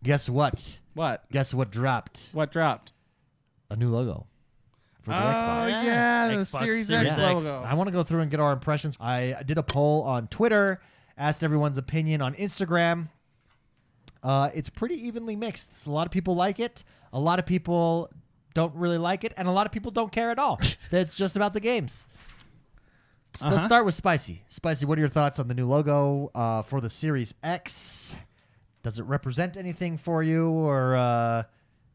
Guess what? What? Guess what dropped? What dropped? A new logo for the Xbox. Yeah, the Xbox Series Series X X. logo. I want to go through and get our impressions. I did a poll on Twitter, asked everyone's opinion on Instagram. It's pretty evenly mixed. A lot of people like it. A lot of people don't really like it. And a lot of people don't care at all. It's just about the games. So let's start with Spicy. Spicy, what are your thoughts on the new logo for the Series X? Does it represent anything for you, or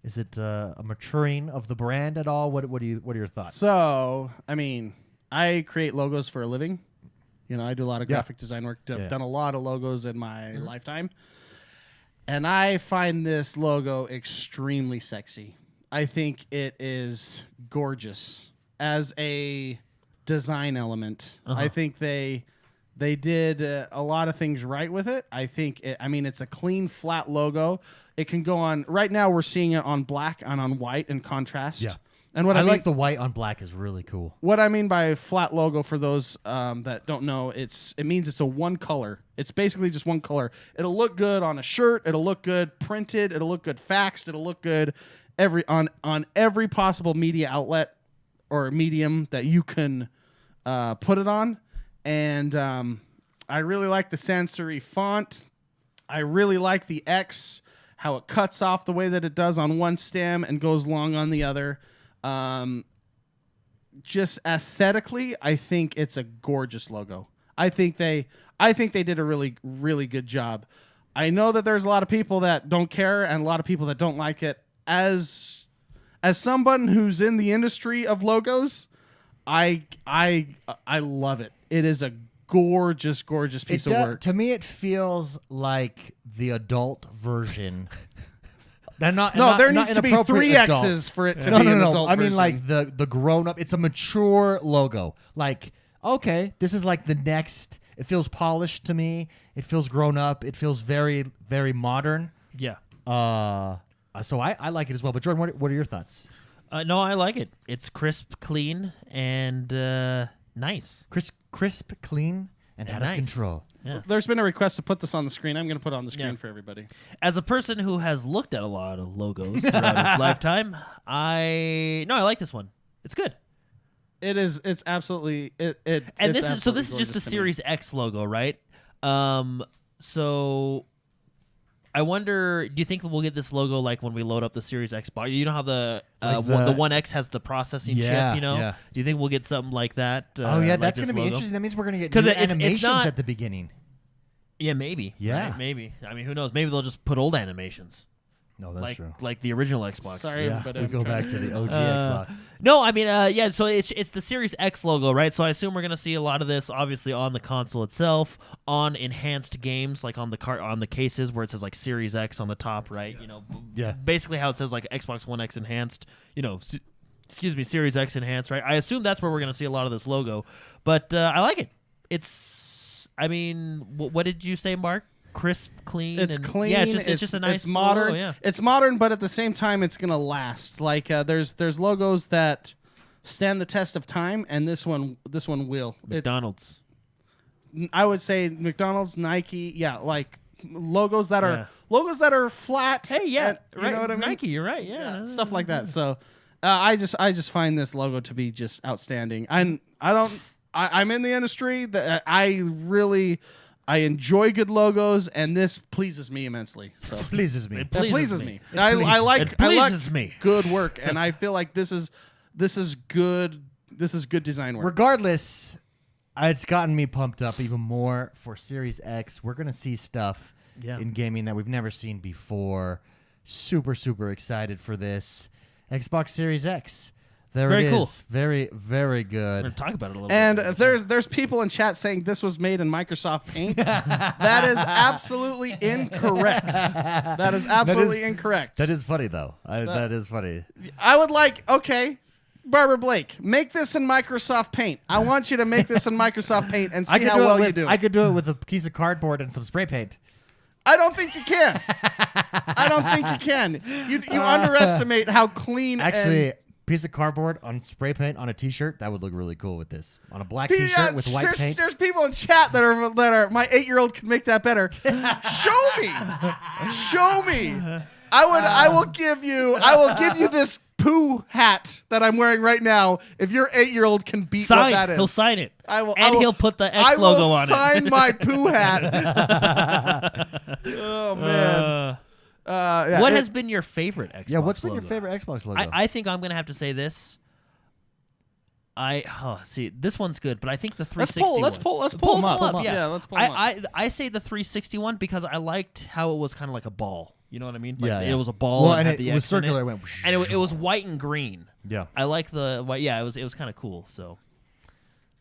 is it a maturing of the brand at all? What are your thoughts? So, I mean, I create logos for a living. You know, I do a lot of graphic design work. I've done a lot of logos in my lifetime. And I find this logo extremely sexy. I think it is gorgeous as a design element. I think they did a lot of things right with it. I think it's a clean, flat logo. It can go on. Right now, we're seeing it on black and on white in contrast. Yeah. And what I I mean, like the white on black is really cool. What I mean by flat logo, for those that don't know, it means it's a one color. It's basically just one color. It'll look good on a shirt. It'll look good printed. It'll look good faxed. It'll look good on every possible media outlet or medium that you can put it on. And I really like the sans serif font. I really like the X, how it cuts off the way that it does on one stem and goes long on the other. Just aesthetically, I think it's a gorgeous logo. I think they did a really, really good job. I know that there's a lot of people that don't care and a lot of people that don't like it. As someone who's in the industry of logos, I love it. It is a gorgeous, gorgeous piece of work. To me, it feels like the adult version. There needs to be 3 X's for it to be an adult I mean, version. like the grown up. It's a mature logo. Like, okay, this is like the next. It feels polished to me. It feels grown up. It feels very, very modern. Yeah. So I like it as well. But Jordan, what are your thoughts? No, I like it. It's crisp, clean, and nice. Crisp, clean, and out of control. Yeah. There's been a request to put this on the screen. I'm going to put it on the screen for everybody. As a person who has looked at a lot of logos throughout his lifetime, I like this one. It's good. It is. It's absolutely. And this is just the Series X logo, right? So I wonder, do you think we'll get this logo like when we load up the Series X box? You know how the 1X has the processing chip, you know? Yeah. Do you think we'll get something like that? That's like going to be logo? interesting. That means we're going to get new animations at the beginning. Yeah, maybe. Yeah. Right? Maybe. I mean, who knows? Maybe they'll just put old animations. No, that's true. Like the original Xbox. Sorry, but we go back to the OG Xbox. No, I mean, so it's the Series X logo, right? So I assume we're going to see a lot of this, obviously, on the console itself, on enhanced games, like on the cases where it says like Series X on the top, right? You know, basically how it says like Xbox One X enhanced, you know, Series X enhanced, right? I assume that's where we're going to see a lot of this logo, but I like it. It's, I mean, what did you say, Mark? Crisp, clean. It's clean. Yeah, it's just a nice It's modern. logo, yeah. It's modern, but at the same time, it's gonna last. Like there's logos that stand the test of time, and this one will. McDonald's. I would say McDonald's, Nike, like logos that are flat. Hey, yeah, you know what I mean? Nike, you're right. Yeah, stuff like that. So I just find this logo to be just outstanding. I'm in the industry that I enjoy good logos, and this pleases me immensely. So pleases me. It pleases me. I like me. Good work, and I feel like this is good. This is good design work. Regardless, it's gotten me pumped up even more for Series X. We're gonna see stuff in gaming that we've never seen before. Super, super excited for this Xbox Series X. Very cool. Very, very good. We're going to talk about it a little and bit. And there's people in chat saying this was made in Microsoft Paint. That is absolutely incorrect. That is absolutely incorrect. That is funny, though. That is funny. I would okay, Barbara Blake, make this in Microsoft Paint. I want you to make this in Microsoft Paint and see how well you do. I could do it with a piece of cardboard and some spray paint. I don't think you can. I don't think you can. You underestimate how clean. Actually, piece of cardboard on spray paint on a T-shirt, that would look really cool with this. On a black T-shirt with white paint. There's people in chat that are my 8-year-old can make that better. Show me. I will give you this poo hat that I'm wearing right now if your 8-year-old can beat what that is. He'll sign it. And he'll put the X logo on it. I will sign my poo hat. Oh man. What has been your favorite Xbox logo? Yeah, what's been your favorite Xbox logo? I think I'm gonna have to say this. See, this one's good, but I think the 360. Let's pull them up. Yeah, let's pull them up. I say the 360 one because I liked how it was kind of like a ball. You know what I mean? Like yeah. It was a ball. Well, and and had it was circular. It. It went. And it was white and green. Yeah. I like the white. Yeah, it was kind of cool. So.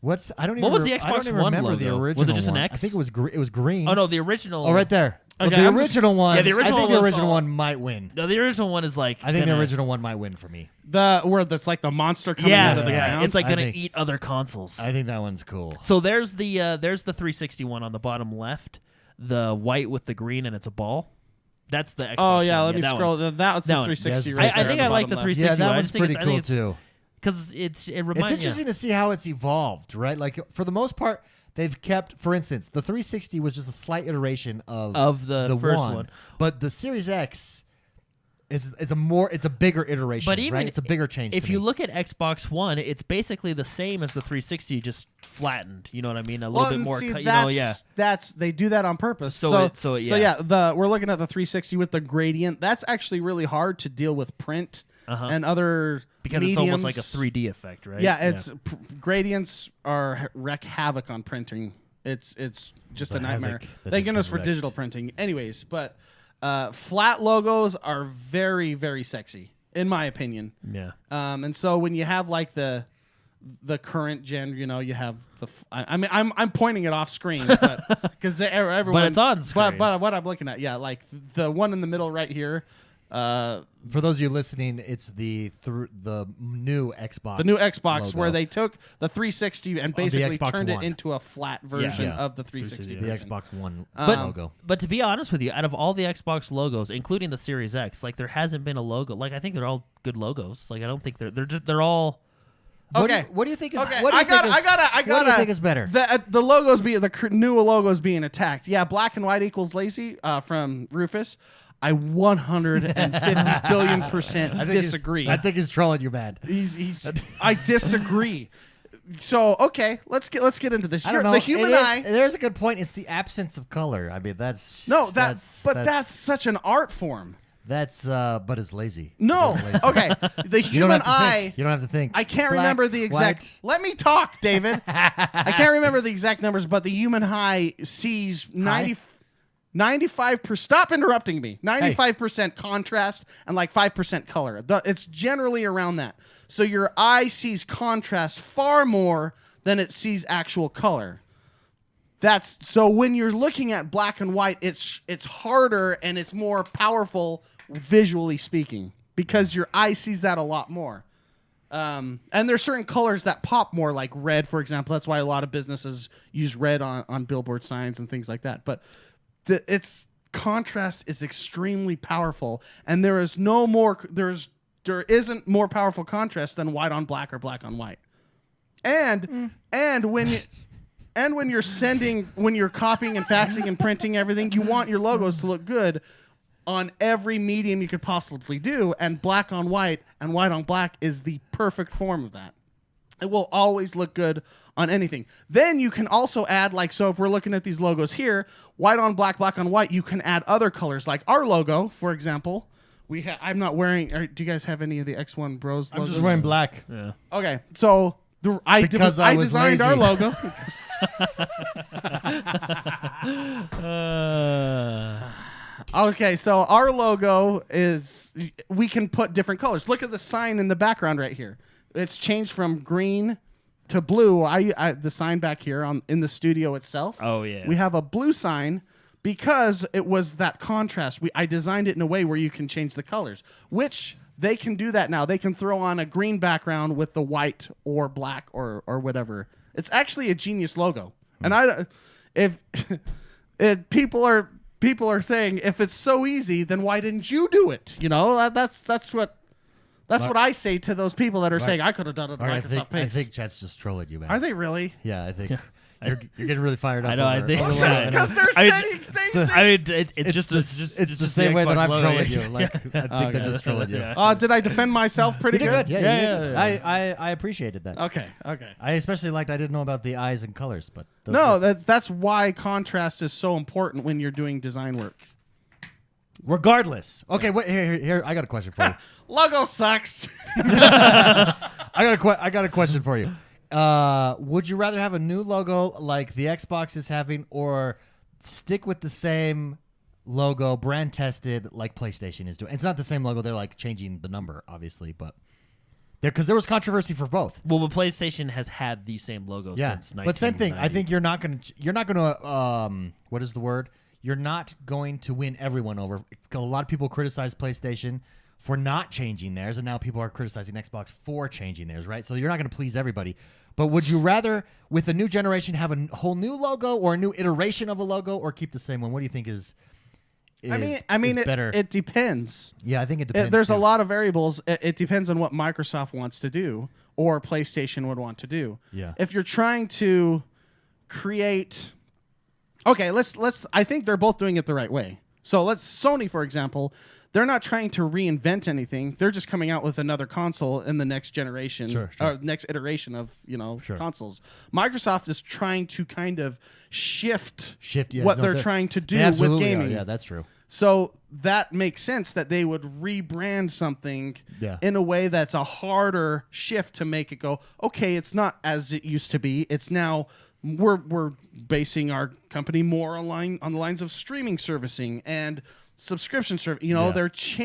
What was the Xbox I don't even One remember logo? the original Was it just an one. X? I think it was green. Oh no, the original. Oh, right there. Okay, the original one. Yeah, the original I think one the was original one might win. No, the original one is like. I think the original one might win for me. Where that's like the monster coming out of the ground. It's like gonna eat other consoles. I think that one's cool. So there's the 360 one on the bottom left, the white with the green, and it's a ball. That's the Xbox. Oh yeah, one. let me scroll. That's the 360. Yes. Right I think I like the 360. Yeah, that one. one's pretty cool too. Because it reminds. It's interesting to see how it's evolved, right? Like for the most part, they've kept. For instance, the 360 was just a slight iteration of the first one, but the Series X. It's a bigger iteration, but even right? It's a bigger change. If you look at Xbox One, it's basically the same as the 360, just flattened. You know what I mean? A little bit more. That's they do that on purpose. So we're looking at the 360 with the gradient. That's actually really hard to deal with print and other because mediums. it's almost like a 3D effect, right? Yeah, gradients wreak havoc on printing. It's just a nightmare. Thank goodness for digital printing. Anyways, but. Flat logos are very, very sexy, in my opinion. Yeah. And so when you have like the current gen, you have the. I'm pointing it off screen, because everyone. But it's on screen. But what I'm looking at, yeah, like the one in the middle right here. For those of you listening, it's the new Xbox. The new Xbox logo. where they took the 360 and basically turned One. it into a flat version of the 360. The Xbox One logo. But to be honest with you, out of all the Xbox logos, including the Series X, like there hasn't been a logo. Like I think they're all good logos. Like I don't think they're all. Okay. What do you think is? Okay. What do you think is better? The logos new logos being attacked. Yeah, black and white equals lazy from Rufus. I 150 billion% disagree. I think he's trolling you bad. I disagree. So okay, let's get into this. I don't know. The human eye. There's a good point. It's the absence of color. I mean, that's such an art form. But it's lazy. No. Okay. The human eye. You don't have to think. I can't remember the exact. White. Let me talk, David. I can't remember the exact numbers, but the human eye sees 95%. Stop interrupting me. 95% contrast and like 5% color. It's generally around that. So your eye sees contrast far more than it sees actual color. So when you're looking at black and white, it's harder and it's more powerful visually speaking because your eye sees that a lot more. And there's certain colors that pop more, like red, for example. That's why a lot of businesses use red on billboard signs and things like that. But its contrast is extremely powerful, and there isn't more powerful contrast than white on black or black on white. And when you're copying and faxing and printing everything, you want your logos to look good on every medium you could possibly do, and black on white and white on black is the perfect form of that. It will always look good on anything. Then you can also add, so if we're looking at these logos here, white on black, black on white, you can add other colors. Like our logo, for example, I'm not wearing. Do you guys have any of the XoneBros logos? I'm just wearing black. Yeah. Okay, so I designed our logo. Okay, so our logo is, we can put different colors. Look at the sign in the background right here. It's changed from green to blue. The sign back here in the studio itself. Oh yeah. We have a blue sign because it was that contrast. I designed it in a way where you can change the colors, which they can do that now. They can throw on a green background with the white or black or whatever. It's actually a genius logo. And people are saying, if it's so easy, then why didn't you do it? That's That's what I say to those people that are Mark- saying I could have done it on Mark, Microsoft I Pace. think chat's just trolling you, man. Are they really? Yeah, I think you're getting really fired up. I know, I over- think- over Logo. Because they're I mean, setting things. I mean, it's It's just it's the same way that I'm trolling you. Like I think they're just trolling you. Yeah. Did I defend myself pretty You did good. Yeah, Yeah, you did yeah, good. I appreciated that. Okay. I especially liked I didn't know about the eyes and colors, but those No, were- that's why contrast is so important when you're doing design work. regardless. Okay, wait, here. I got a question for you. Logo sucks. I got a question for you. Would you rather have a new logo like the Xbox is having, or stick with the same logo, brand tested, like PlayStation is doing? It's not the same logo. They're like changing the number, obviously, but because there was controversy for both. Well, but PlayStation has had the same logo since 1990. But same thing. I think you're not gonna what is the word? You're not going to win everyone over. A lot of people criticize PlayStation for not changing theirs, and now people are criticizing Xbox for changing theirs, right? So you're not going to please everybody. But would you rather, with a new generation, have a whole new logo or a new iteration of a logo, or keep the same one? What do you think is better? It depends. Yeah, I think it depends. There's a too. lot of variables. It depends on what Microsoft wants to do or PlayStation would want to do. Yeah. If you're trying to create, okay, let's. I think they're both doing it the right way. So Sony, for example, they're not trying to reinvent anything. They're just coming out with another console in the next generation Sure. or next iteration of Sure. consoles. Microsoft is trying to kind of shift yeah, what no, they're trying to do they with absolutely gaming. are. Yeah, that's true. So that makes sense that they would rebrand something in a way that's a harder shift to make it go, okay, it's not as it used to be. It's now we're basing our company more on the lines of streaming servicing and subscription service.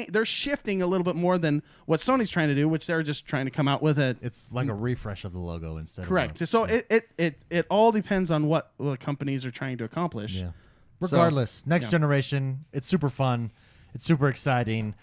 They're shifting a little bit more than what Sony's trying to do, which they're just trying to come out with it. It's like a refresh of the logo instead. Correct. Of So it all depends on what the companies are trying to accomplish. Yeah. Regardless, next generation, it's super fun. It's super exciting.